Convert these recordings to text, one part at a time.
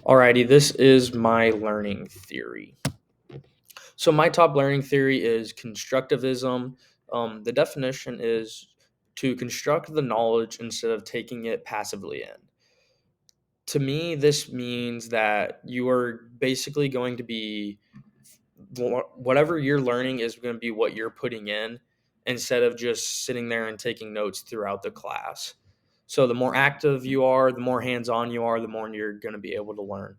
Alrighty, this is my learning theory. So, my top learning theory is constructivism. The definition is to construct the knowledge instead of taking it passively in. To me, this means that you are basically going to be whatever you're learning is going to be what you're putting in instead of just sitting there and taking notes throughout the class. So, the more active you are, the more hands on you are, the more you're going to be able to learn.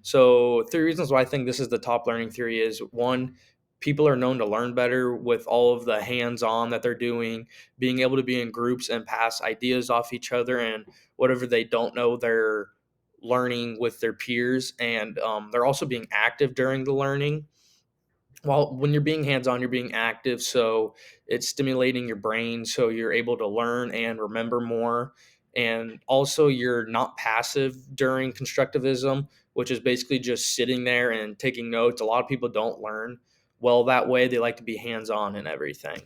So, three reasons why I think this is the top learning theory is one, people are known to learn better with all of the hands on that they're doing, being able to be in groups and pass ideas off each other, and whatever they don't know, they're learning with their peers. And they're also being active during the learning. Well, when you're being hands on, you're being active. So it's stimulating your brain. So you're able to learn and remember more. And also, you're not passive during constructivism, which is basically just sitting there and taking notes. A lot of people don't learn well that way. They like to be hands on and everything.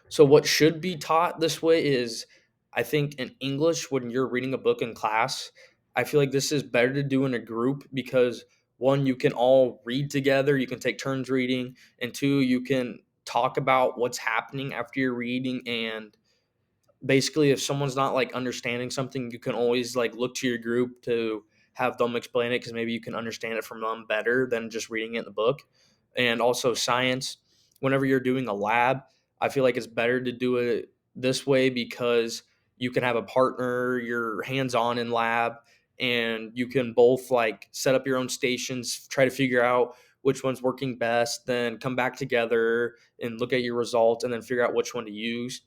So, what should be taught this way is I think in English, when you're reading a book in class, I feel like this is better to do in a group because one, you can all read together, you can take turns reading, and two, you can talk about what's happening after you're reading. And basically, if someone's not like understanding something, you can always like look to your group to have them explain it because maybe you can understand it from them better than just reading it in the book. And also science, whenever you're doing a lab, I feel like it's better to do it this way because you can have a partner, you're hands on in lab, and you can both like set up your own stations, try to figure out which one's working best, then come back together and look at your results and then figure out which one to use.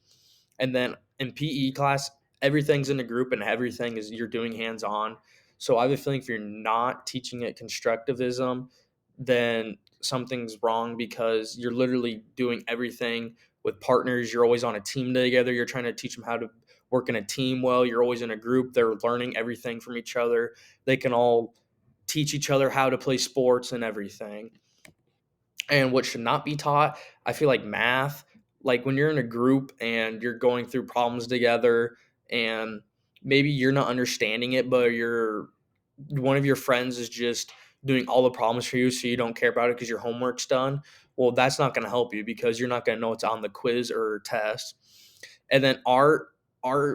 And then in PE class, everything's in a group and everything is you're doing hands on. So I have a feeling if you're not teaching it constructivism, then something's wrong because you're literally doing everything with partners. You're always on a team together. You're trying to teach them how to work in a team well. You're always in a group. They're learning everything from each other. They can all teach each other how to play sports and everything. And what should not be taught, I feel like math, like when you're in a group and you're going through problems together and maybe you're not understanding it, but you're one of your friends is just doing all the problems for you so you don't care about it because your homework's done. Well, that's not going to help you because you're not going to know what's on the quiz or test. And then art,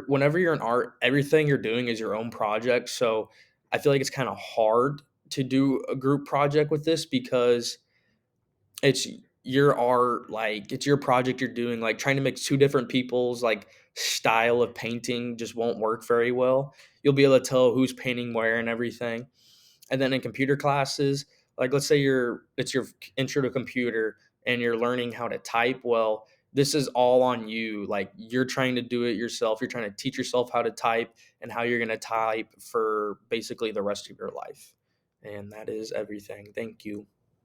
whenever you're in art, everything you're doing is your own project. So I feel like it's kind of hard to do a group project with this because it's your art, like it's your project you're doing. Like trying to mix two different people's like style of painting just won't work very well. You'll be able to tell who's painting where and everything. And then in computer classes, like let's say it's your intro to computer and you're learning how to type. Well, this is all on you. Like you're trying to do it yourself. You're trying to teach yourself how to type and how you're going to type for basically the rest of your life. And that is everything. Thank you.